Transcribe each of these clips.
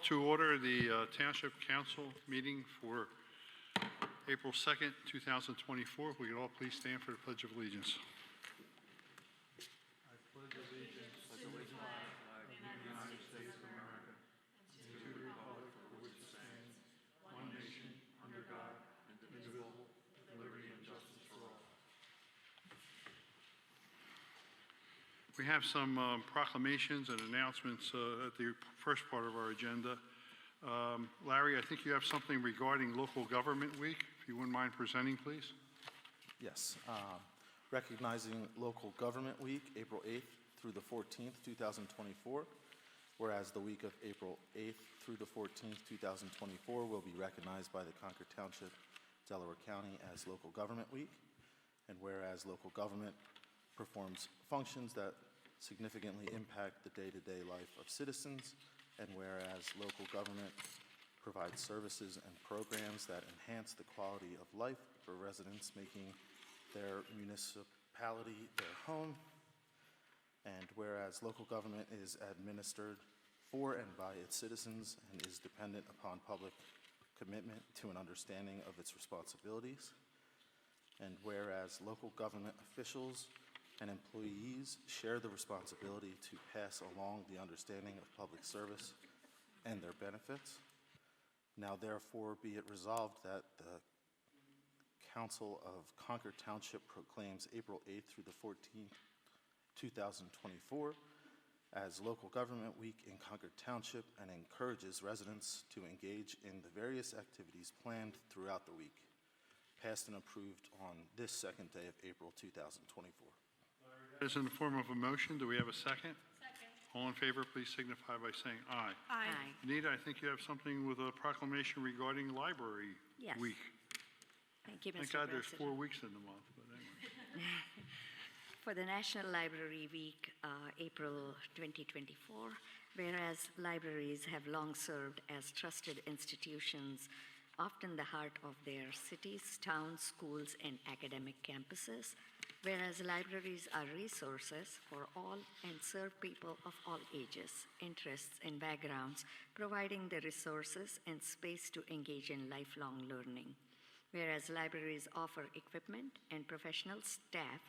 to order the Township Council meeting for April 2nd, 2024. If we could all please stand for the Pledge of Allegiance. I pledge allegiance to the flag of the United States of America and to the republic for which it stands, one nation, under God, indivisible, with liberty and justice for all. We have some proclamations and announcements at the first part of our agenda. Larry, I think you have something regarding Local Government Week. If you wouldn't mind presenting, please. Yes. Recognizing Local Government Week, April 8th through the 14th, 2024. Whereas the week of April 8th through the 14th, 2024 will be recognized by the Concord Township, Delaware County as Local Government Week. And whereas local government performs functions that significantly impact the day-to-day life of citizens, and whereas local government provides services and programs that enhance the quality of life for residents, making their municipality their home, and whereas local government is administered for and by its citizens and is dependent upon public commitment to an understanding of its responsibilities, and whereas local government officials and employees share the responsibility to pass along the understanding of public service and their benefits. Now therefore be it resolved that the Council of Concord Township proclaims April 8th through the 14th, 2024 as Local Government Week in Concord Township and encourages residents to engage in the various activities planned throughout the week, passed and approved on this second day of April 2024. That is in the form of a motion. Do we have a second? Second. All in favor, please signify by saying aye. Aye. Anita, I think you have something with a proclamation regarding Library Yes. Week. Thank you, Mr. Thank God there's President. 4 weeks in the month, but anyway. For the National Library Week, April 2024, whereas libraries have long served as trusted institutions, often the heart of their cities, towns, schools, and academic campuses, whereas libraries are resources for all and serve people of all ages, interests, and backgrounds, providing the resources and space to engage in lifelong learning. Whereas libraries offer equipment and professional staff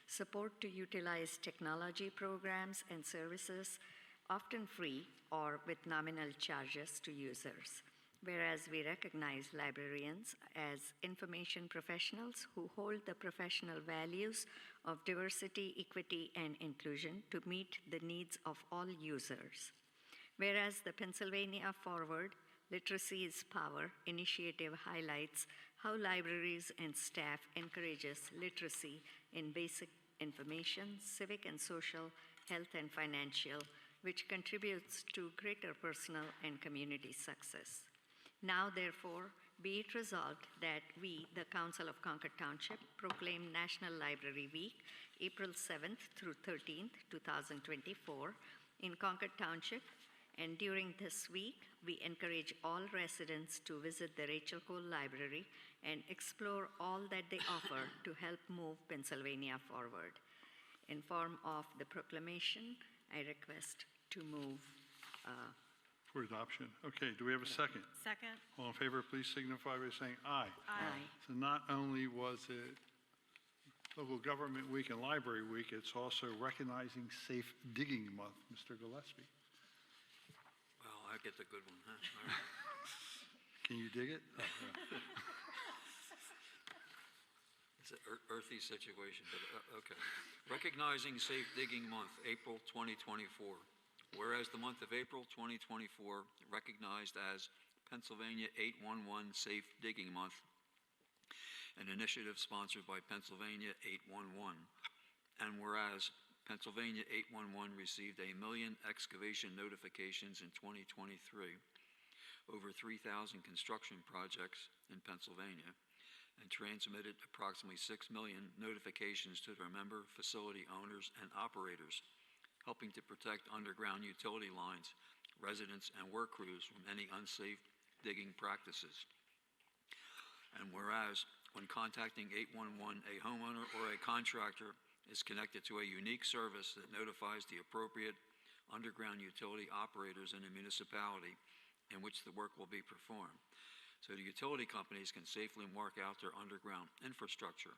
support to utilize technology programs and services, often free or with nominal charges to users. Whereas we recognize librarians as information professionals who hold the professional values of diversity, equity, and inclusion to meet the needs of all users. Whereas the Pennsylvania Forward Literacy is Power initiative highlights how libraries and staff encourages literacy in basic information, civic and social, health and financial, which contributes to greater personal and community success. Now, therefore, be it resolved that we, the Council of Concord Township, proclaim National Library Week, April 7th through 13th, 2024, in Concord Township. And during this week, we encourage all residents to visit the Rachel Cole Library and explore all that they offer to help move Pennsylvania forward. In form of the proclamation, I request to move For adoption. Okay, do we have a second? Second. All in favor, please signify by saying aye. Aye. So not only was it Local Government Week and Library Week, it's also recognizing Safe Digging Month. Mr. Gillespie. Well, I get the good one, huh? All right. Can you dig it? It's an earthy situation, but okay. Recognizing Safe Digging Month, April 2024. Whereas the month of April 2024 recognized as Pennsylvania 811 Safe Digging Month, an initiative sponsored by Pennsylvania 811. And whereas Pennsylvania 811 received 1 million excavation notifications in 2023, over 3,000 construction projects in Pennsylvania, and transmitted approximately 6 million notifications to their member facility owners and operators, helping to protect underground utility lines, residents, and work crews from any unsafe digging practices. And whereas, when contacting 811, a homeowner or a contractor is connected to a unique service that notifies the appropriate underground utility operators in a municipality in which the work will be performed, so the utility companies can safely mark out their underground infrastructure.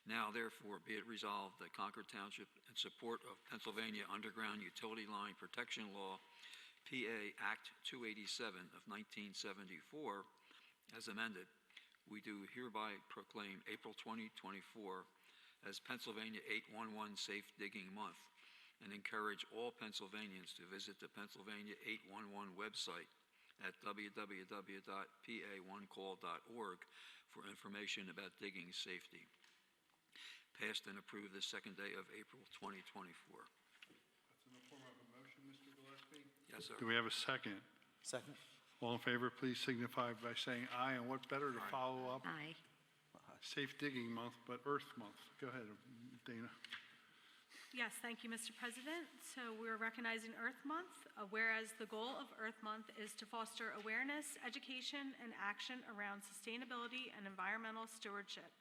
Now, therefore, be it resolved that Concord Township, in support of Pennsylvania Underground Utility Line Protection Law, PA Act 287 of 1974, as amended, we do hereby proclaim April 2024 as Pennsylvania 811 Safe Digging Month, and encourage all Pennsylvanians to visit the Pennsylvania 811 website at www.pa1call.org for information about digging safety. Passed and approved the second day of April 2024. That's in the form of a motion, Mr. Gillespie. Yes, sir. Do we have a second? Second? All in favor, please signify by saying aye. And what better to follow up? Aye. Safe Digging Month, but Earth Month. Go ahead, Dana. Yes, thank you, Mr. President. So we're recognizing Earth Month, whereas the goal of Earth Month is to foster awareness, education, and action around sustainability and environmental stewardship.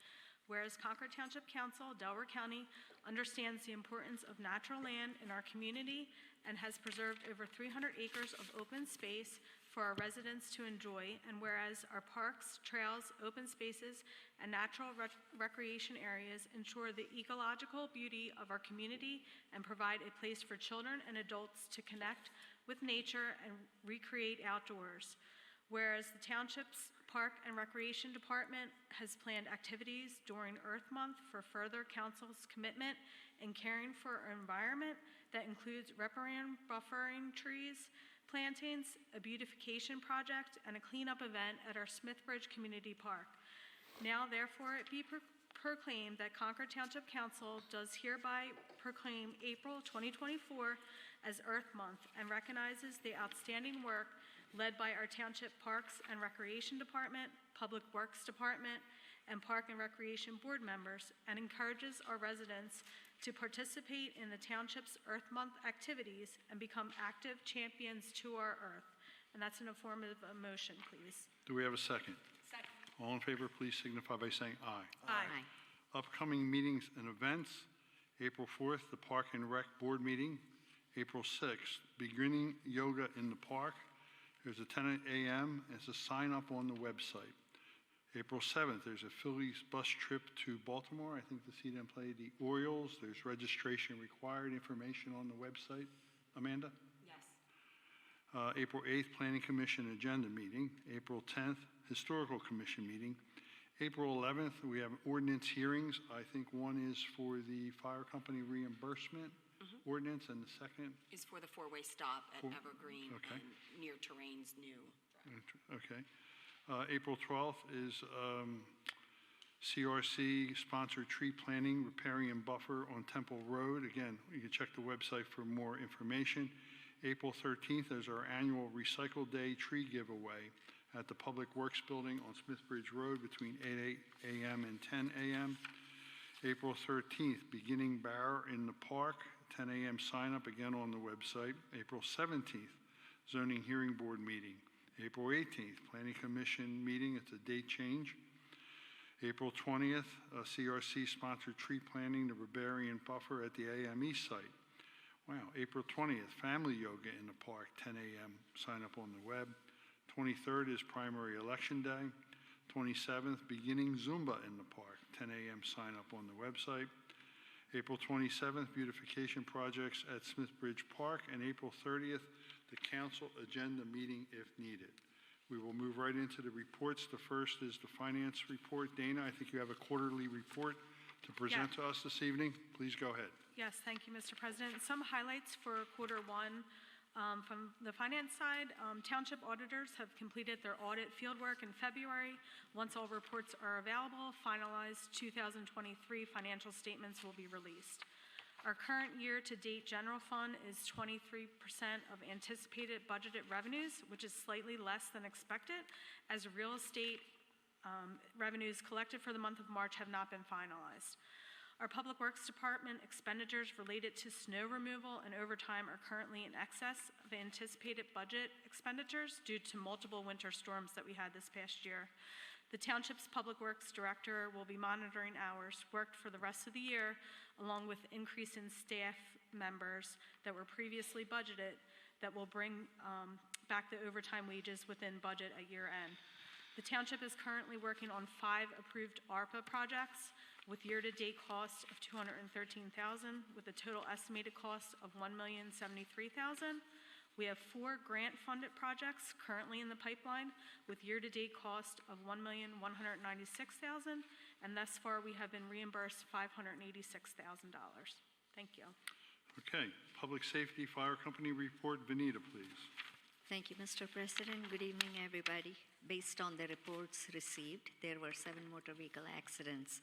Whereas Concord Township Council, Delaware County, understands the importance of natural land in our community and has preserved over 300 acres of open space for our residents to enjoy, and whereas our parks, trails, open spaces, and natural recreation areas ensure the ecological beauty of our community and provide a place for children and adults to connect with nature and recreate outdoors. Whereas the Township's Park and Recreation Department has planned activities during Earth Month for further council's commitment in caring for our environment that includes repairing buffering trees, plantings, a beautification project, and a cleanup event at our Smithbridge Community Park. Now, therefore, it be proclaimed that Concord Township Council does hereby proclaim April 2024 as Earth Month and recognizes the outstanding work led by our Township Parks and Recreation Department, Public Works Department, and Park and Recreation Board members, and encourages our residents to participate in the Township's Earth Month activities and become active champions to our Earth. And that's in a form of a motion, please. Do we have a second? Second. All in favor, please signify by saying aye. Aye. Upcoming meetings and events, April 4th, the Park and Rec Board meeting. April 6th, beginning yoga in the park. There's a 10 a.m. It's a sign up on the website. April 7th, there's a Phillies bus trip to Baltimore, I think, to see them play the Orioles. There's registration required, information on the website. Amanda? Yes. April 8th, Planning Commission agenda meeting. April 10th, Historical Commission meeting. April 11th, we have ordinance hearings. I think one is for the fire company reimbursement ordinance, and the second, Is for the four-way stop at Four- Evergreen okay. and near Terrain's new. okay. April 12th is CRC-sponsored tree planting, repairing, and buffer on Temple Road. Again, you can check the website for more information. April 13th is our annual Recycle Day tree giveaway at the Public Works Building on Smithbridge Road between 8 a.m. and 10 a.m. April 13th, beginning bar in the park, 10 a.m. sign up again on the website. April 17th, zoning hearing board meeting. April 18th, Planning Commission meeting, it's a date change. April 20th, CRC-sponsored tree planting, the Barbarian Buffer at the AME site. Wow, April 20th, family yoga in the park, 10 a.m., sign up on the web. 23rd is primary election day. 27th, beginning Zumba in the park, 10 a.m., sign up on the website. April 27th, beautification projects at Smithbridge Park, and April 30th, the council agenda meeting if needed. We will move right into the reports. The first is the finance report. Dana, I think you have a quarterly report to present to us this evening. Please go ahead. Yes, thank you, Mr. President. Some highlights for quarter one. From the finance side, township auditors have completed their audit fieldwork in February. Once all reports are available, finalized 2023 financial statements will be released. Our current year-to-date general fund is 23% of anticipated budgeted revenues, which is slightly less than expected, as real estate revenues collected for the month of March have not been finalized. Our Public Works Department expenditures related to snow removal and overtime are currently in excess of anticipated budget expenditures due to multiple winter storms that we had this past year. The Township's Public Works Director will be monitoring hours worked for the rest of the year, along with increase in staff members that were previously budgeted that will bring back the overtime wages within budget at year end. The township is currently working on 5 approved ARPA projects with year-to-date costs of $213,000, with a total estimated cost of $1,073,000. We have 4 grant-funded projects currently in the pipeline with year-to-date cost of $1,196,000, and thus far we have been reimbursed $586,000. Thank you. Okay, Public Safety Fire Company report. Vanita, please. Thank you, Mr. President. Good evening, everybody. Based on the reports received, there were 7 motor vehicle accidents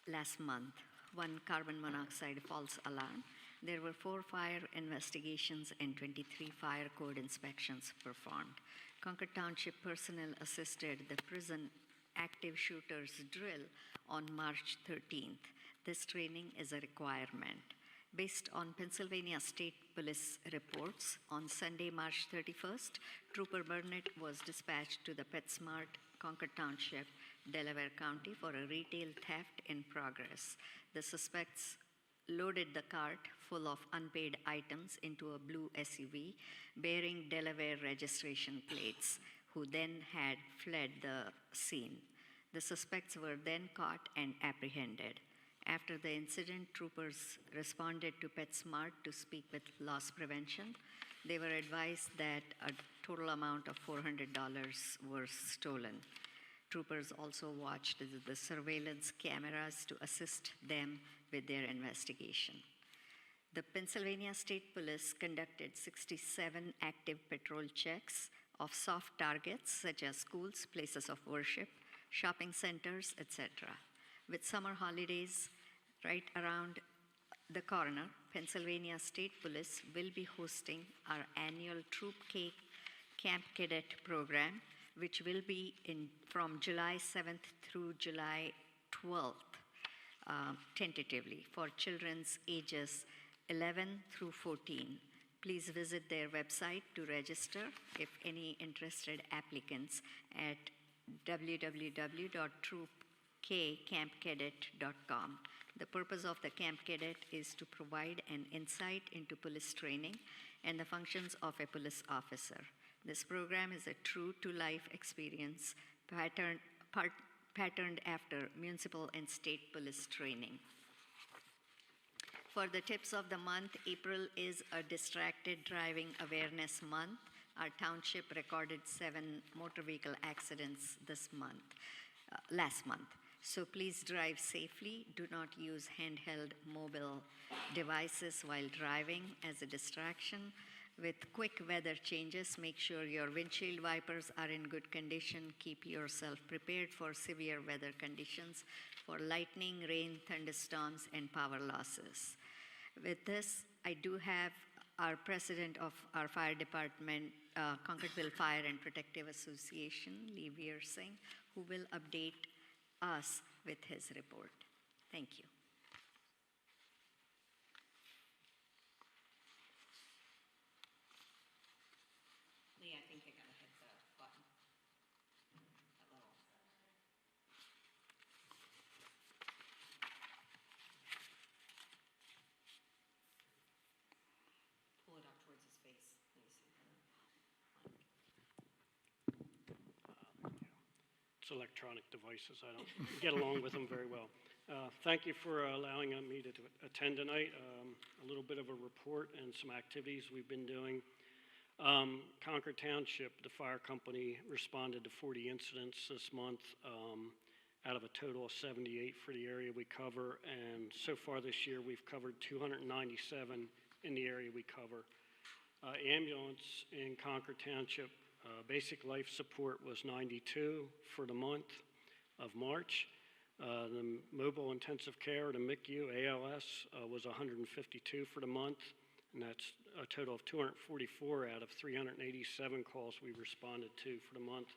last month, 1 carbon monoxide false alarm. There were 4 fire investigations and 23 fire code inspections performed. Concord Township personnel assisted the prison active shooters drill on March 13th. This training is a requirement. Based on Pennsylvania State Police reports, on Sunday, March 31st, Trooper Burnett was dispatched to the PetSmart, Concord Township, Delaware County for a retail theft in progress. The suspects loaded the cart full of unpaid items into a blue SUV bearing Delaware registration plates, who then had fled the scene. The suspects were then caught and apprehended. After the incident, troopers responded to PetSmart to speak with loss prevention. They were advised that a total amount of $400 was stolen. Troopers also watched the surveillance cameras to assist them with their investigation. The Pennsylvania State Police conducted 67 active patrol checks of soft targets such as schools, places of worship, shopping centers, etc. With summer holidays right around the corner, Pennsylvania State Police will be hosting our annual Troop K Camp Cadet program, which will be from July 7th through July 12th, tentatively, for children's ages 11 through 14. Please visit their website to register if any interested applicants at www.troopkcampcadet.com. The purpose of the Camp Cadet is to provide an insight into police training and the functions of a police officer. This program is a true-to-life experience patterned after municipal and state police training. For the tips of the month, April is a distracted driving awareness month. Our township recorded 7 motor vehicle accidents last month. So please drive safely. Do not use handheld mobile devices while driving as a distraction. With quick weather changes, make sure your windshield wipers are in good condition. Keep yourself prepared for severe weather conditions, for lightning, rain, thunderstorms, and power losses. With this, I do have our president of our fire department, Concordville Fire and Protective Association, Lee Veer Singh, who will update us with his report. Thank you. Lee, I think I gotta hit the button. That little. Pull it up towards his face. Let me see. It's electronic devices. I don't get along with them very well. Thank you for allowing me to attend tonight. A little bit of a report and some activities we've been doing. Concord Township, the fire company, responded to 40 incidents this month out of a total of 78 for the area we cover. And so far this year, we've covered 297 in the area we cover. Ambulance in Concord Township, basic life support was 92 for the month of March. The mobile intensive care, the MICU, ALS, was 152 for the month, and that's a total of 244 out of 387 calls we responded to for the month.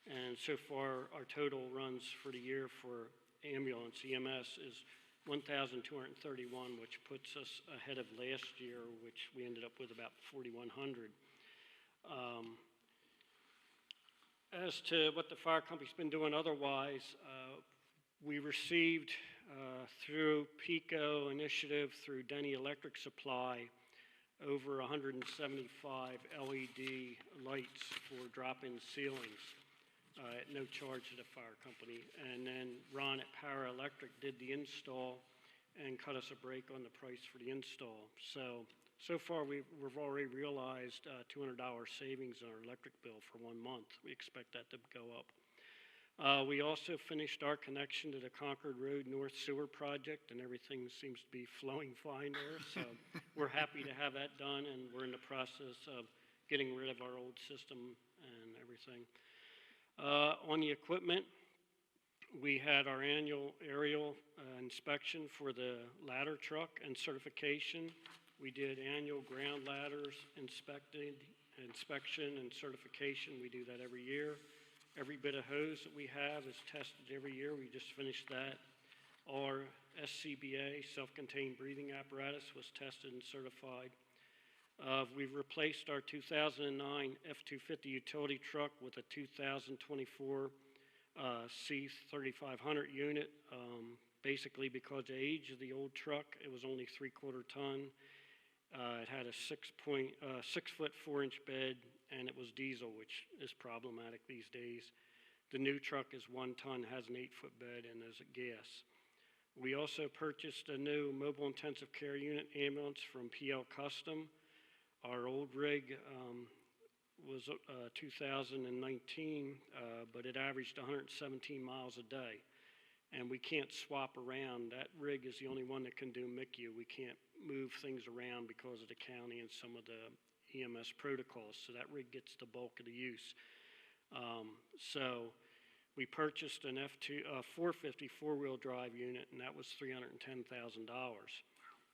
And so far, our total runs for the year for ambulance EMS is 1,231, which puts us ahead of last year, which we ended up with about 4,100. As to what the fire company's been doing otherwise, we received through PICO initiative, through Denny Electric Supply, over 175 LED lights for drop-in ceilings at no charge to the fire company. And then Ron at Power Electric did the install and cut us a break on the price for the install. So far, we've already realized $200 savings on our electric bill for 1 month. We expect that to go up. We also finished our connection to the Concord Road North Sewer Project, and everything seems to be flowing fine there. So we're happy to have that done, and we're in the process of getting rid of our old system and everything. On the equipment, we had our annual aerial inspection for the ladder truck and certification. We did annual ground ladders inspection and certification. We do that every year. Every bit of hose that we have is tested every year. We just finished that. Our SCBA, self-contained breathing apparatus, was tested and certified. We've replaced our 2009 F-250 utility truck with a 2024 C3500 unit. Basically, because of the age of the old truck, it was only 3/4 ton. It had a 6-foot 4-inch bed, and it was diesel, which is problematic these days. The new truck is 1 ton, has an 8-foot bed, and is a gas. We also purchased a new mobile intensive care unit ambulance from PL Custom. Our old rig was 2019, but it averaged 117 miles a day. And we can't swap around. That rig is the only one that can do MICU. We can't move things around because of the county and some of the EMS protocols. So that rig gets the bulk of the use. So we purchased an F450 four-wheel drive unit, and that was $310,000.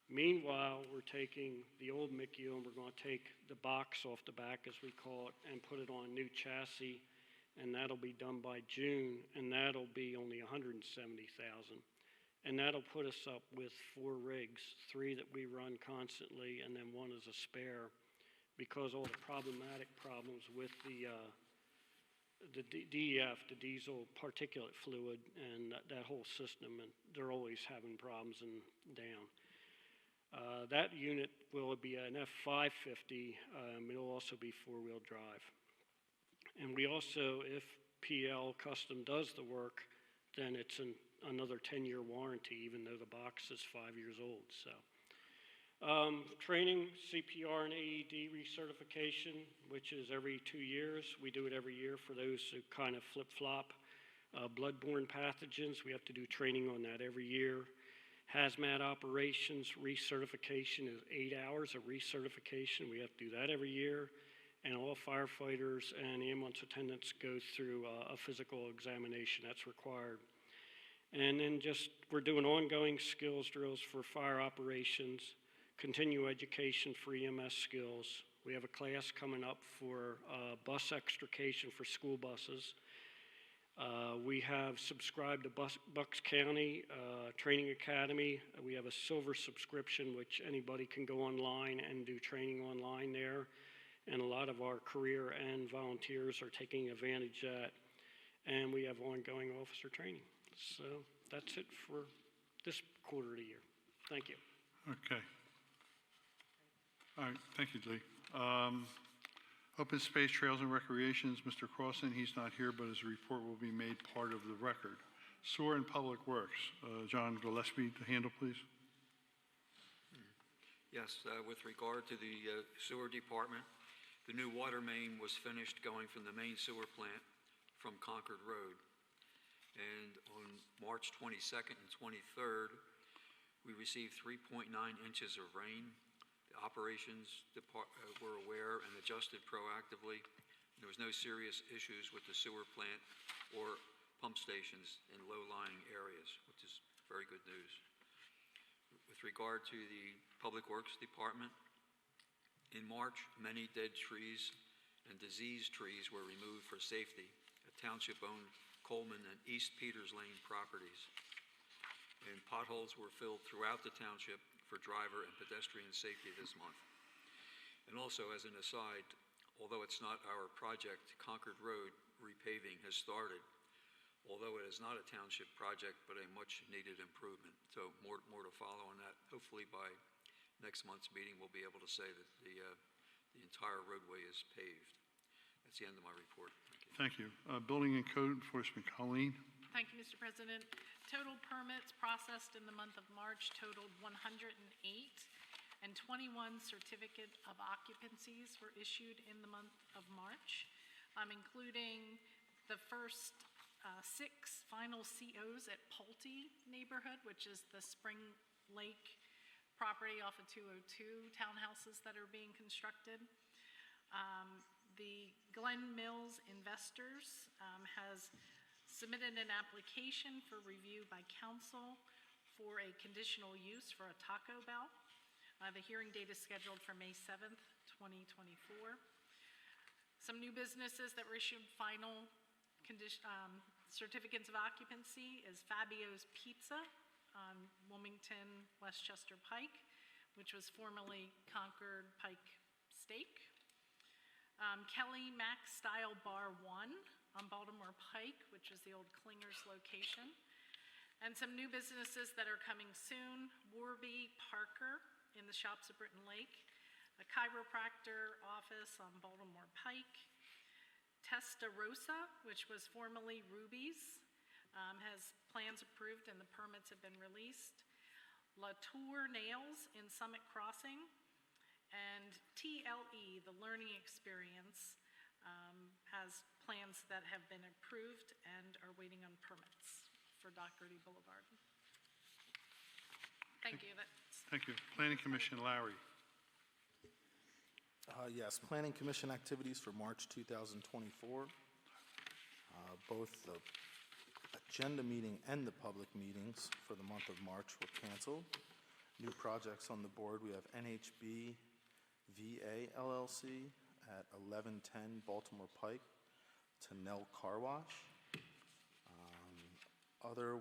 Meanwhile, we're taking the old MICU and we're going to take the box off the back, as we call it, and put it on a new chassis, and that'll be done by June, and that'll be only $170,000. And that'll put us up with 4 rigs, 3 that we run constantly, and then 1 as a spare, because all the problematic problems with the DEF, the diesel particulate fluid, and that whole system, and they're always having problems and down. That unit will be an F550. It'll also be four-wheel drive. And we also, if PL Custom does the work, then it's another 10-year warranty, even though the box is 5 years old. So, training, CPR and AED recertification, which is every 2 years. We do it every year for those who kind of flip-flop. Bloodborne pathogens, we have to do training on that every year. Hazmat operations recertification is 8 hours of recertification. We have to do that every year. And all firefighters and ambulance attendants go through a physical examination that's required. And then we're doing ongoing skills drills for fire operations, continue education for EMS skills. We have a class coming up for bus extrication for school buses. We have subscribed to Bucks County Training Academy. We have a silver subscription, which anybody can go online and do training online there. And a lot of our career and volunteers are taking advantage of that. And we have ongoing officer training. So that's it for this quarter of the year. Thank you. Okay. All right, thank you, Lee. Open Space, Trails, and Recreations, Mr. Crossan, he's not here, but his report will be made part of the record. Sewer and Public Works, John Gillespie to handle, please. Yes, with regard to the sewer department, the new water main was finished going from the main sewer plant from Concord Road. And on March 22nd and 23rd, we received 3.9 inches of rain. The operations were aware and adjusted proactively. There was no serious issues with the sewer plant or pump stations in low-lying areas, which is very good news. With regard to the Public Works Department, in March, many dead trees and diseased trees were removed for safety at township-owned Coleman and East Peters Lane properties. And potholes were filled throughout the township for driver and pedestrian safety this month. And also, as an aside, although it's not our project, Concord Road repaving has started, although it is not a township project, but a much-needed improvement. So more to follow on that, hopefully by next month's meeting, we'll be able to say that the entire roadway is paved. That's the end of my report. Thank you. Thank you. Building and Code Enforcement, Colleen. Thank you, Mr. President. Total permits processed in the month of March totaled 108, and 21 certificate of occupancies were issued in the month of March, including the first 6 final COs at Pulte neighborhood, which is the Spring Lake property off of 202, townhouses that are being constructed. The Glen Mills Investors has submitted an application for review by council for a conditional use for a Taco Bell. The hearing date is scheduled for May 7th, 2024. Some new businesses that were issued final certificates of occupancy is Fabio's Pizza on Wilmington Westchester Pike, which was formerly Concord Pike Steak. Kelly Mac Style Bar 1 on Baltimore Pike, which is the old Klingers location. And some new businesses that are coming soon, Warby Parker in the Shops at Britton Lake, a chiropractor office on Baltimore Pike, Testarossa, which was formerly Ruby's, has plans approved and the permits have been released. Latour Nails in Summit Crossing, and TLE, the Learning Experience, has plans that have been approved and are waiting on permits for Dock Gertie Boulevard. Thank you. Thank you. Planning Commission, Larry. Yes, Planning Commission activities for March 2024. Both the agenda meeting and the public meetings for the month of March were canceled. New projects on the board, we have NHB VA LLC at 1110 Baltimore Pike to Nell Car Wash.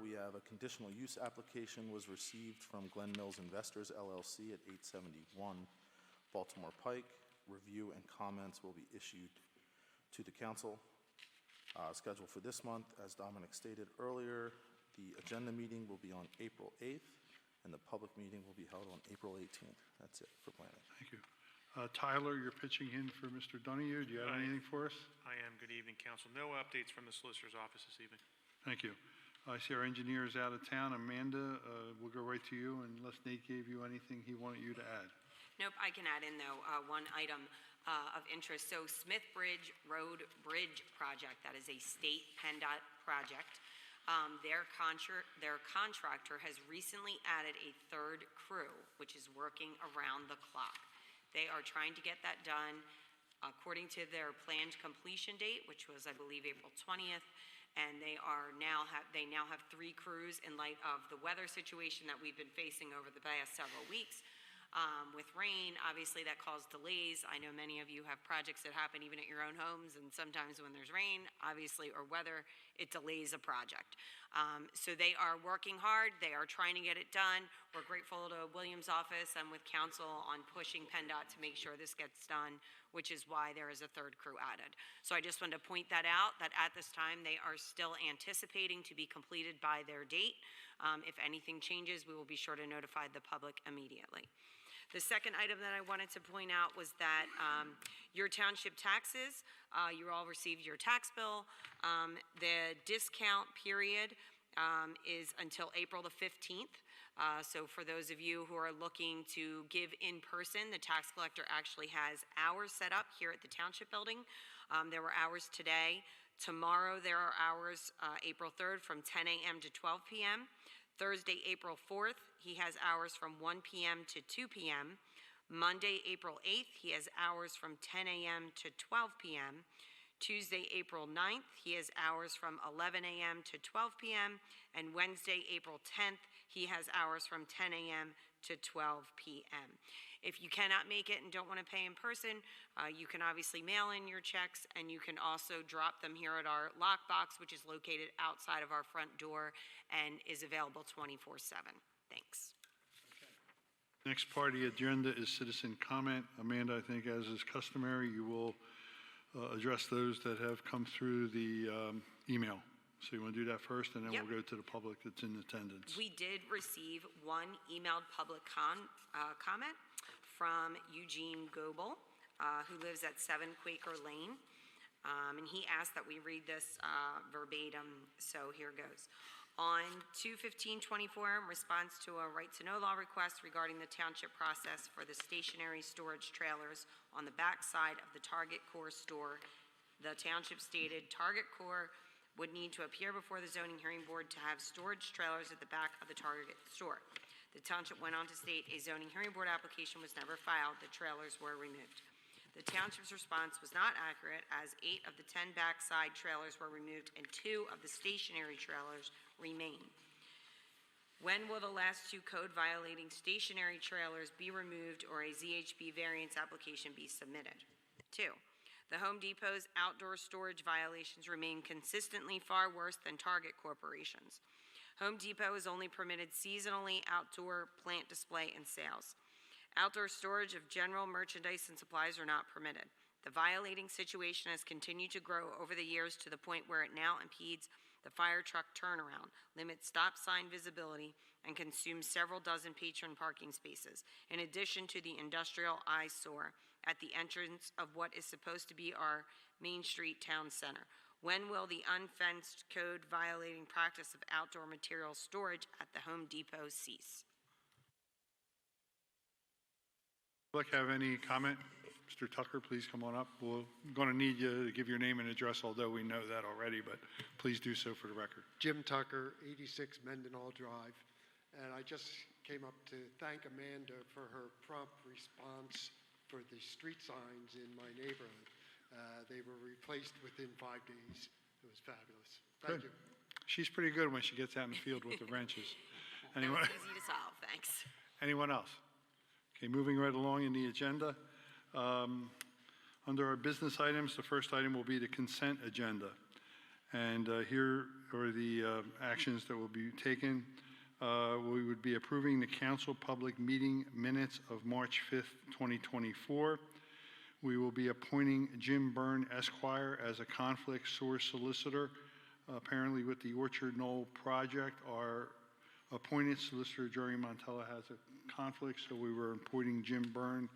We have a conditional use application was received from Glen Mills Investors LLC at 871 Baltimore Pike. Review and comments will be issued to the council. Scheduled for this month, as Dominic stated earlier, the agenda meeting will be on April 8th, and the public meeting will be held on April 18th. That's it for planning. Thank you. Tyler, you're pitching in for Mr. Donahue. Do you have anything for us? I am. Good evening, council. No updates from the solicitor's office this evening. Thank you. I see our engineer is out of town. Amanda, we'll go right to you unless Nate gave you anything he wanted you to add. Nope, I can add in though, one item of interest. So Smith Bridge Road Bridge Project, that is a state PennDOT project. Their contractor has recently added a third crew, which is working around the clock. They are trying to get that done according to their planned completion date, which was, I believe, April 20th. And they now have 3 crews in light of the weather situation that we've been facing over the past several weeks. With rain, obviously that caused delays. I know many of you have projects that happen even at your own homes, and sometimes when there's rain, obviously, or weather, it delays a project. So they are working hard. They are trying to get it done. We're grateful to Williams' office and with council on pushing PennDOT to make sure this gets done, which is why there is a third crew added. So I just wanted to point that out, that at this time, they are still anticipating to be completed by their date. If anything changes, we will be sure to notify the public immediately. The second item that I wanted to point out was that your township taxes, you all received your tax bill. The discount period is until April the 15th. So for those of you who are looking to give in person, the tax collector actually has hours set up here at the township building. There were hours today. Tomorrow there are hours April 3rd from 10 a.m. to 12 p.m. Thursday, April 4th, he has hours from 1 p.m. to 2 p.m. Monday, April 8th, he has hours from 10 a.m. to 12 p.m. Tuesday, April 9th, he has hours from 11 a.m. to 12 p.m. And Wednesday, April 10th, he has hours from 10 a.m. to 12 p.m. If you cannot make it and don't want to pay in person, you can obviously mail in your checks, and you can also drop them here at our lockbox, which is located outside of our front door and is available 24/7. Thanks. Next part of the agenda is citizen comment. Amanda, I think as is customary, you will address those that have come through the email. So you want to do that first, and then Yep. we'll go to the public that's in attendance. We did receive one emailed public comment from Eugene Goebel, who lives at 7 Quaker Lane. And he asked that we read this verbatim, so here goes. On 2/15/24, in response to a right-to-know law request regarding the township process for the stationary storage trailers on the back side of the Target Core store, the township stated Target Core would need to appear before the zoning hearing board to have storage trailers at the back of the Target store. The township went on to state a zoning hearing board application was never filed, the trailers were removed. The township's response was not accurate, as 8 of the 10 backside trailers were removed and 2 of the stationary trailers remain. When will the last 2 code violating stationary trailers be removed or a ZHB variance application be submitted? 2, the Home Depot's outdoor storage violations remain consistently far worse than Target Corporation's. Home Depot is only permitted seasonally outdoor plant display and sales. Outdoor storage of general merchandise and supplies are not permitted. The violating situation has continued to grow over the years to the point where it now impedes the fire truck turnaround, limits stop sign visibility, and consumes several dozen patron parking spaces, in addition to the industrial eyesore at the entrance of what is supposed to be our Main Street Town Center. When will the unfenced code violating practice of outdoor material storage at the Home Depot cease? Public have any comment? Mr. Tucker, please come on up. We're going to need you to give your name and address, although we know that already, but please do so for the record. Jim Tucker, 86 Mendenhall Drive. And I just came up to thank Amanda for her prompt response for the street signs in my neighborhood. They were replaced within 5 days. It was fabulous. Thank you. She's pretty good when she gets out in the field with the wrenches. That Anyone, was easy to solve, thanks. anyone else? Okay, moving right along in the agenda. Under our business items, the first item will be the consent agenda. And here are the actions that will be taken. We would be approving the council public meeting minutes of March 5th, 2024. We will be appointing Jim Byrne Esquire as a conflict source solicitor. Apparently with the Orchard Knoll project, our appointed solicitor, Jerry Montella, has a conflict, so we were appointing Jim Byrne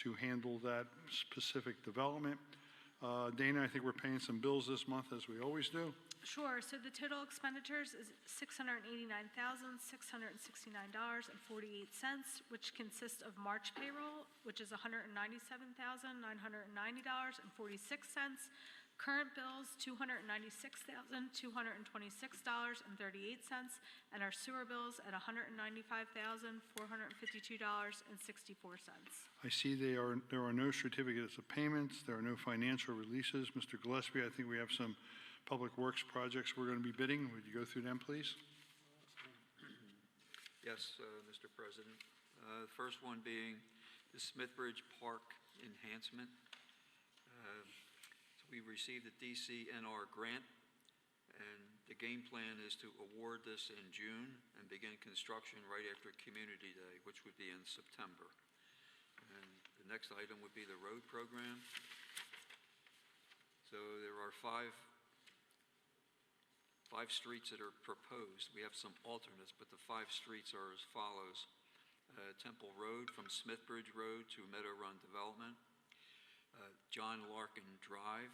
to handle that specific development. Dana, I think we're paying some bills this month, as we always do. Sure, so the total expenditures is $689,669.48, which consists of March payroll, which is $197,990.46, current bills, $296,226.38, and our sewer bills at $195,452.64. I see there are no certificates of payments, there are no financial releases. Mr. Gillespie, I think we have some Public Works projects we're going to be bidding. Would you go through them, please? Yes, Mr. President. The first one being the Smithbridge Park enhancement. So we received a DCNR grant, and the game plan is to award this in June and begin construction right after Community Day, which would be in September. And the next item would be the road program. So there are five streets that are proposed. We have some alternates, but the 5 streets are as follows. Temple Road from Smithbridge Road to Meadow Run Development, John Larkin Drive,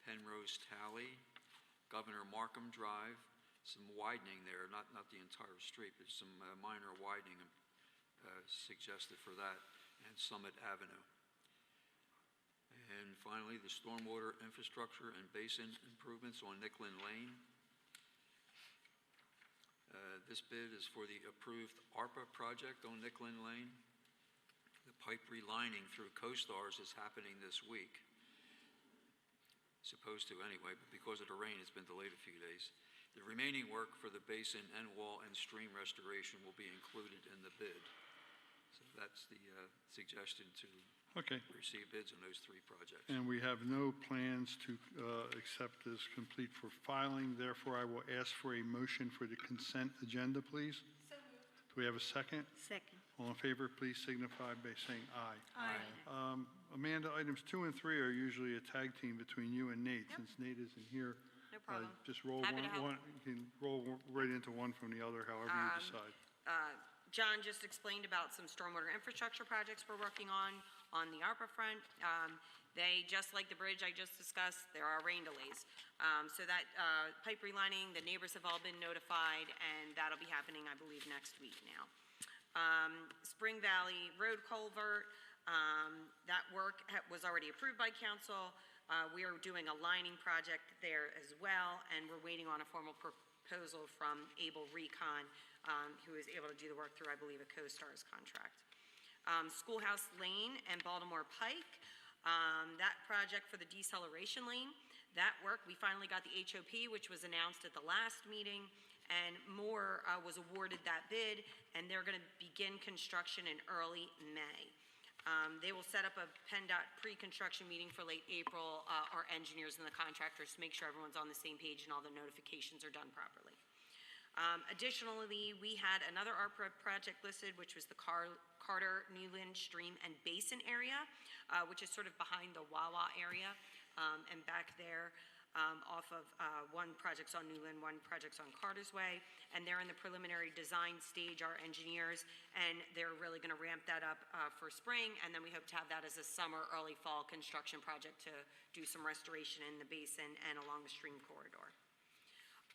Penrose Tally, Governor Markham Drive, some widening there, not the entire street, but some minor widening suggested for that, and Summit Avenue. And finally, the stormwater infrastructure and basin improvements on Nicklin Lane. This bid is for the approved ARPA project on Nicklin Lane. The pipe relining through CoStars is happening this week. Supposed to anyway, but because of the rain, it's been delayed a few days. The remaining work for the basin, end wall, and stream restoration will be included in the bid. So that's the suggestion to Okay. receive bids on those 3 projects. And we have no plans to accept this complete for filing. Therefore, I will ask for a motion for the consent agenda, please. So moved. Do we have a second? Second. All in favor, please signify by saying aye. Aye. Amanda, items 2 and 3 are usually a tag team between you and Nate, since Nate isn't here. No problem. Just roll Happy to help. you can roll right into one from the other, however you decide. John just explained about some stormwater infrastructure projects we're working on the ARPA front. They, just like the bridge I just discussed, there are rain delays. So that pipe relining, the neighbors have all been notified, and that'll be happening, I believe, next week now. Spring Valley Road Culvert, that work was already approved by council. We are doing a lining project there as well, and we're waiting on a formal proposal from Able Recon, who is able to do the work through, I believe, a CoStar's contract. Schoolhouse Lane and Baltimore Pike, that project for the deceleration lane, that work, we finally got the HOP, which was announced at the last meeting, and Moore was awarded that bid, and they're going to begin construction in early May. They will set up a PennDOT pre-construction meeting for late April, our engineers and the contractors, to make sure everyone's on the same page and all the notifications are done properly. Additionally, we had another ARPA project listed, which was the Carter, Newland, Stream, and Basin area, which is sort of behind the Wawa area, and back there off of one project's on Newland, one project's on Carter's Way, and they're in the preliminary design stage, our engineers, and they're really going to ramp that up for spring, and then we hope to have that as a summer, early fall construction project to do some restoration in the basin and along the stream corridor.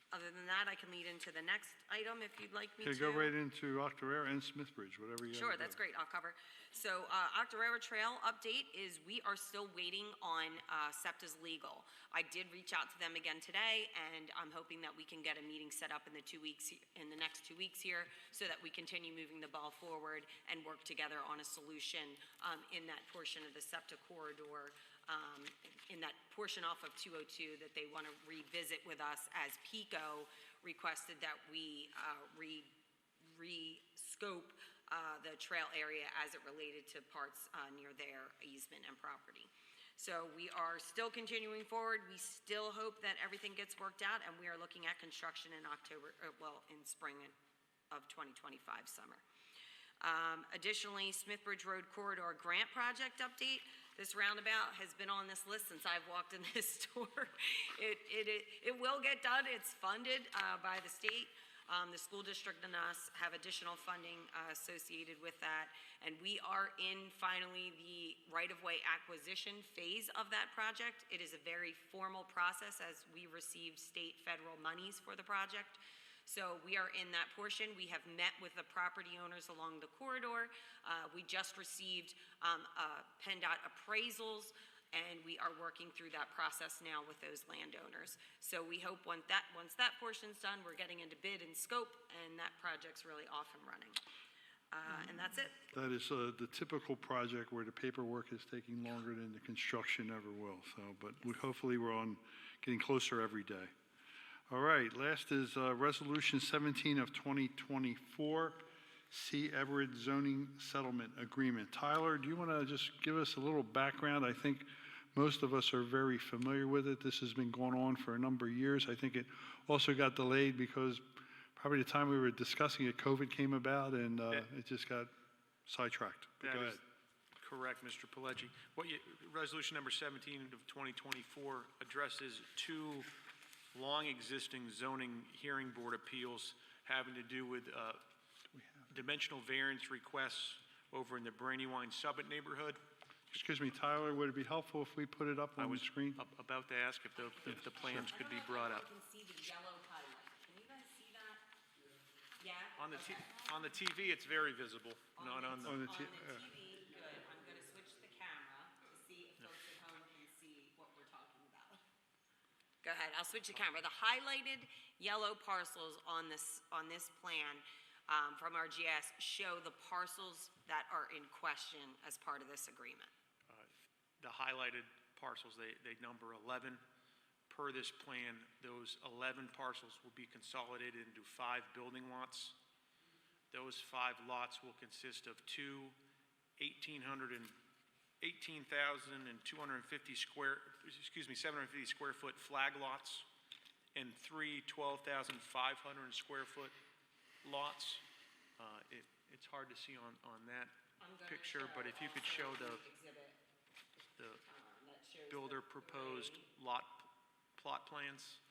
Other than that, I can lead into the next item if you'd like me to. Okay, go right into Octorara and Smithbridge, whatever you Sure, that's great, I'll cover. So Octorara Trail update is we are still waiting on SEPTA's legal. I did reach out to them again today, and I'm hoping that we can get a meeting set up in the next 2 weeks here, so that we continue moving the ball forward and work together on a solution in that portion of the SEPTA corridor, in that portion off of 202 that they want to revisit with us, as PICO requested that we re-scope the trail area as it related to parts near their easement and property. So we are still continuing forward. We still hope that everything gets worked out, and we are looking at construction in in spring of 2025 summer. Additionally, Smithbridge Road Corridor Grant Project update. This roundabout has been on this list since I've walked in this store. It will get done. It's funded by the state. The school district and us have additional funding associated with that, and we are in finally the right-of-way acquisition phase of that project. It is a very formal process as we received state, federal monies for the project. So we are in that portion. We have met with the property owners along the corridor. We just received PennDOT appraisals, and we are working through that process now with those landowners. So we hope once that portion's done, we're getting into bid and scope, and that project's really off and running. And that's it. That is the typical project where the paperwork is taking longer than the construction ever will. So, but hopefully we're getting closer every day. All right, last is Resolution 17 of 2024, C. Everett Zoning Settlement Agreement. Tyler, do you want to just give us a little background? I think most of us are very familiar with it. This has been going on for a number of years. I think it also got delayed because probably the time we were discussing it, COVID came about, and it just got sidetracked. But go ahead. Correct, Mr. Pileggi. Resolution number 17 of 2024 addresses two long-existing zoning hearing board appeals having to do with dimensional variance requests over in the Brandywine Summit neighborhood. Excuse me, Tyler, would it be helpful if we put it up on the screen? About to ask if the plans could be brought up. You can see the yellow highlight. Can you guys see that? Yeah? On the TV, it's very visible, not on the... On the TV, good. I'm going to switch the camera to see if folks at home can see what we're talking about. Go ahead, I'll switch the camera. The highlighted yellow parcels on this plan from our GIS show the parcels that are in question as part of this agreement. The highlighted parcels, they number 11. Per this plan, those 11 parcels will be consolidated into 5 building lots. Those 5 lots will consist of two 750 square foot flag lots and 3 12,500 square foot lots. It's hard to see on that picture, but if you could show the builder proposed lot plot plans.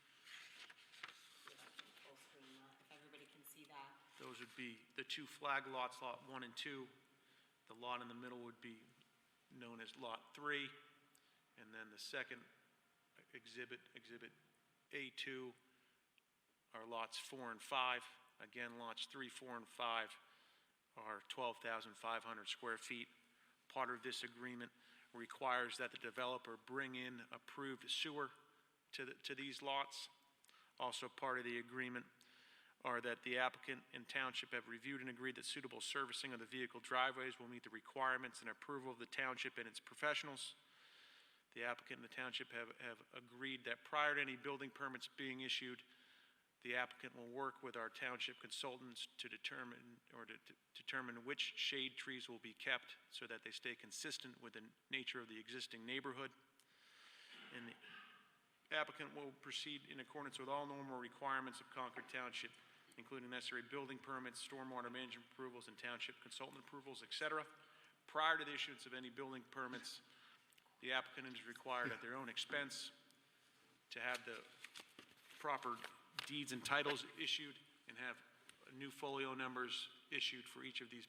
Those would be the two flag lots, Lot 1 and 2. The lot in the middle would be known as Lot 3. And then the second exhibit, Exhibit A2, are lots 4 and 5. Again, lots 3, 4, and 5 are 12,500 square feet. Part of this agreement requires that the developer bring in approved sewer to these lots. Also part of the agreement are that the applicant and township have reviewed and agreed that suitable servicing of the vehicle driveways will meet the requirements and approval of the township and its professionals. The applicant and the township have agreed that prior to any building permits being issued, the applicant will work with our township consultants to determine which shade trees will be kept so that they stay consistent with the nature of the existing neighborhood. And the applicant will proceed in accordance with all normal requirements of Concord Township, including necessary building permits, stormwater management approvals, and township consultant approvals, etc. Prior to the issuance of any building permits, the applicant is required at their own expense to have the proper deeds and titles issued and have new folio numbers issued for each of these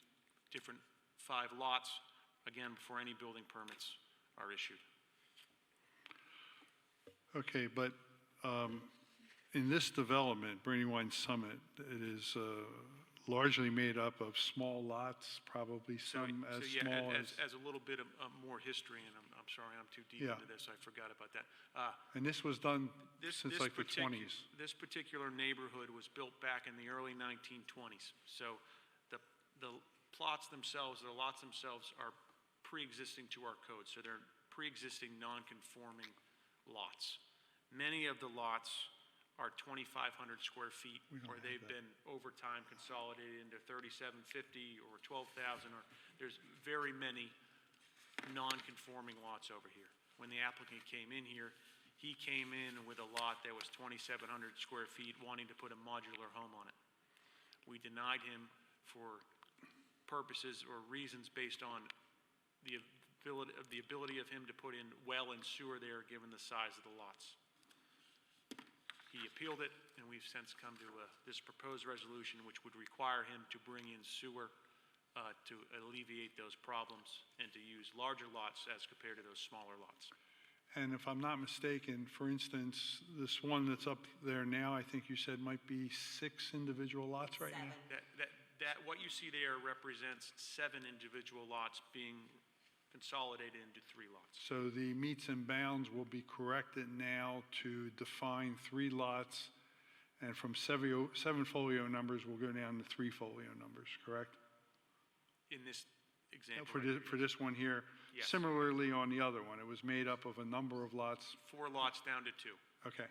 different 5 lots, again, before any building permits are issued. Okay, but in this development, Brandywine Summit, it is largely made up of small lots, probably some as yeah, small as a little bit of more history, and I'm sorry, I'm too deep Yeah. into this, I forgot about that. And this was done since like the 20s. This particular neighborhood was built back in the early 1920s. So the plots themselves, the lots themselves are pre-existing to our code. So they're pre-existing non-conforming lots. Many of the lots are 2,500 square feet, or they've been over time consolidated into 3,750 or 12,000, or there's very many non-conforming lots over here. When the applicant came in here, he came in with a lot that was 2,700 square feet, wanting to put a modular home on it. We denied him for purposes or reasons based on the ability of him to put in well and sewer there, given the size of the lots. He appealed it, and we've since come to this proposed resolution, which would require him to bring in sewer to alleviate those problems and to use larger lots as compared to those smaller lots. And if I'm not mistaken, for instance, this one that's up there now, I think you said might be 6 individual lots right now? What you see there represents 7 individual lots being consolidated into 3 lots. So the meets and bounds will be corrected now to define 3 lots, and from 7 folio numbers will go down to 3 folio numbers, correct? In this example. For this one here. Yes. Similarly on the other one, it was made up of a number of lots. 4 lots down to 2. Okay.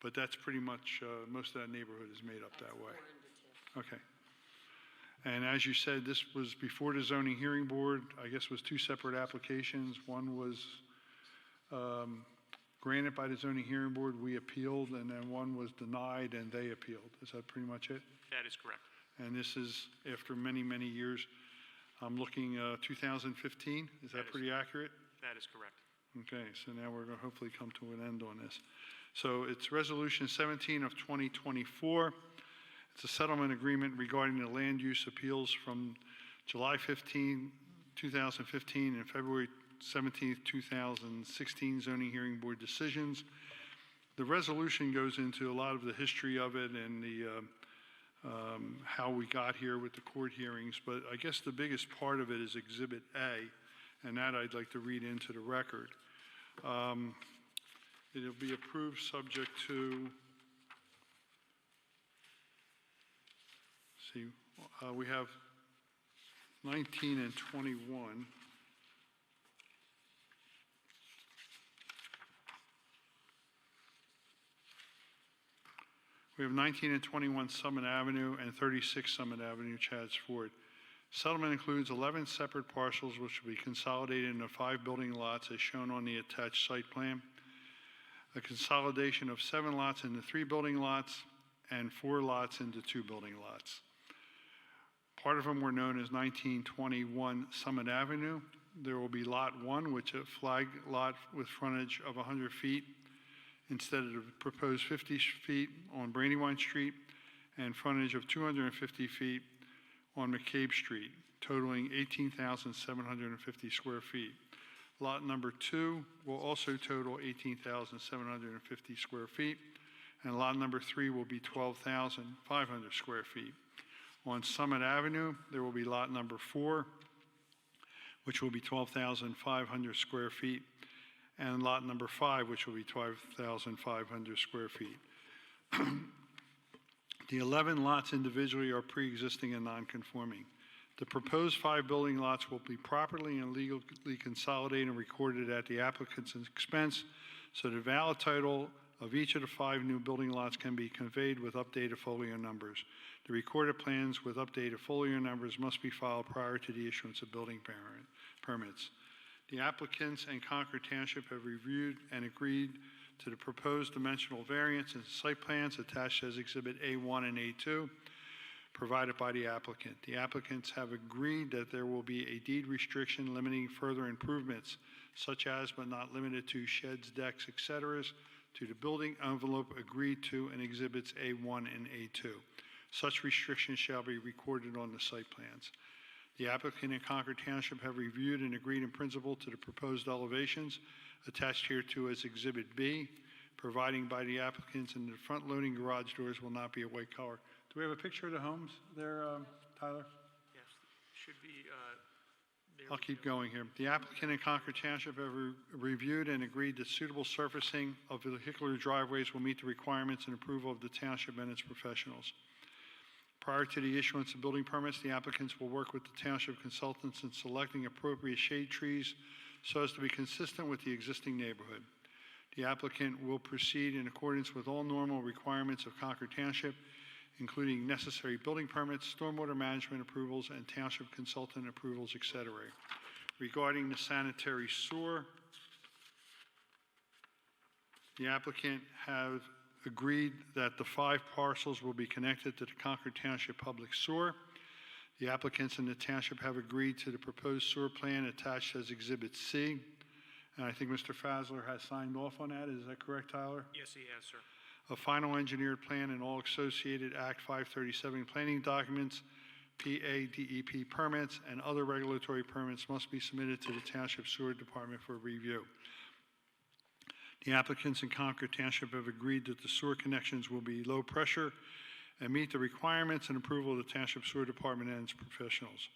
But that's pretty much, most of that neighborhood is made up that way. Okay. And as you said, this was before the zoning hearing board. I guess it was 2 separate applications. One was granted by the zoning hearing board, we appealed, and then one was denied and they appealed. Is that pretty much it? That is correct. And this is after many, many years. I'm looking 2015. Is that pretty accurate? That is correct. Okay, so now we're going to hopefully come to an end on this. So it's Resolution 17 of 2024. It's a settlement agreement regarding the land use appeals from July 15, 2015 and February 17, 2016 zoning hearing board decisions. The resolution goes into a lot of the history of it and the how we got here with the court hearings, but I guess the biggest part of it is Exhibit A, and that I'd like to read into the record. It'll be approved subject to, see, we have 19 and 21. We have 19 and 21 Summit Avenue and 36 Summit Avenue, Chadds Ford. Settlement includes 11 separate parcels which will be consolidated into 5 building lots as shown on the attached site plan. A consolidation of 7 lots into 3 building lots and 4 lots into 2 building lots. Part of them were known as 1921 Summit Avenue. There will be Lot 1, which is a flag lot with frontage of 100 feet instead of the proposed 50 feet on Brandywine Street, and frontage of 250 feet on McCabe Street, totaling 18,750 square feet. Lot number 2 will also total 18,750 square feet, and lot number 3 will be 12,500 square feet. On Summit Avenue, there will be lot number 4, which will be 12,500 square feet, and lot number 5, which will be 12,500 square feet. The 11 lots individually are pre-existing and non-conforming. The proposed 5 building lots will be properly and legally consolidated and recorded at the applicant's expense, so the valid title of each of the 5 new building lots can be conveyed with updated folio numbers. The recorded plans with updated folio numbers must be filed prior to the issuance of building permits. The applicants and Concord Township have reviewed and agreed to the proposed dimensional variance and site plans attached as Exhibit A1 and A2 provided by the applicant. The applicants have agreed that there will be a deed restriction limiting further improvements, such as but not limited to sheds, decks, etc., to the building envelope agreed to in Exhibits A1 and A2. Such restrictions shall be recorded on the site plans. The applicant and Concord Township have reviewed and agreed in principle to the proposed elevations attached here to as Exhibit B, providing by the applicants and the front-loading garage doors will not be a white color. Do we have a picture of the homes there, Tyler? Yes, should be, there I'll we keep go. going here. The applicant and Concord Township have reviewed and agreed that suitable surfacing of vehicular driveways will meet the requirements and approval of the township and its professionals. Prior to the issuance of building permits, the applicants will work with the township consultants in selecting appropriate shade trees so as to be consistent with the existing neighborhood. The applicant will proceed in accordance with all normal requirements of Concord Township, including necessary building permits, stormwater management approvals, and township consultant approvals, etc. Regarding the sanitary sewer, the applicant have agreed that the 5 parcels will be connected to the Concord Township Public Sewer. The applicants and the township have agreed to the proposed sewer plan attached as Exhibit C. And I think Mr. Fazler has signed off on that. Is that correct, Tyler? Yes, he has, sir. A final engineered plan and all associated Act 537 planning documents, PA, DEP permits, and other regulatory permits must be submitted to the Township Sewer Department for review. The applicants in Concord Township have agreed that the sewer connections will be low pressure and meet the requirements and approval of the Township Sewer Department and its professionals.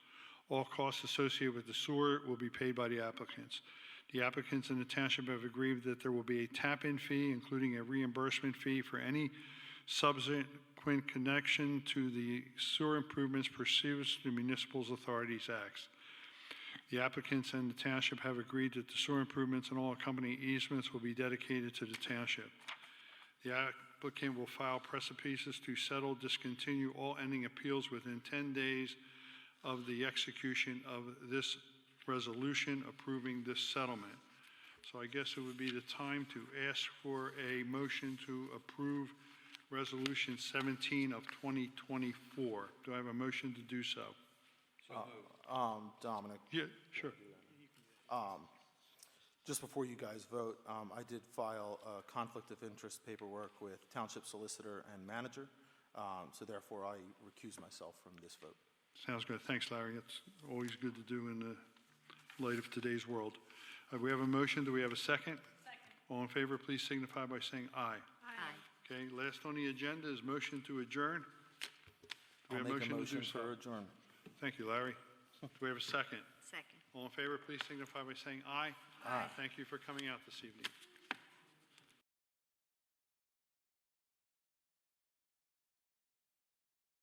All costs associated with the sewer will be paid by the applicants. The applicants in the township have agreed that there will be a tap-in fee, including a reimbursement fee for any subsequent connection to the sewer improvements pursuant to the Municipal Authorities Acts. The applicants and the township have agreed that the sewer improvements and all accompanying easements will be dedicated to the township. The applicant will file precipices to settle, discontinue all ending appeals within 10 days of the execution of this resolution approving this settlement. So I guess it would be the time to ask for a motion to approve Resolution 17 of 2024. Do I have a motion to do so? Dominic, Yeah, sure. just before you guys vote, I did file conflict of interest paperwork with Township Solicitor and Manager, so therefore I recuse myself from this vote. Sounds good. Thanks, Larry. It's always good to do in the light of today's world. We have a motion. Do we have a second? Second. All in favor, please signify by saying aye. Aye. Okay, last on the agenda is motion to adjourn. Do we I'll have make a to motion do so? for adjournment. Thank you, Larry. Do we have a second? Second. All in favor, please signify by saying aye. Aye. Thank you for coming out this evening.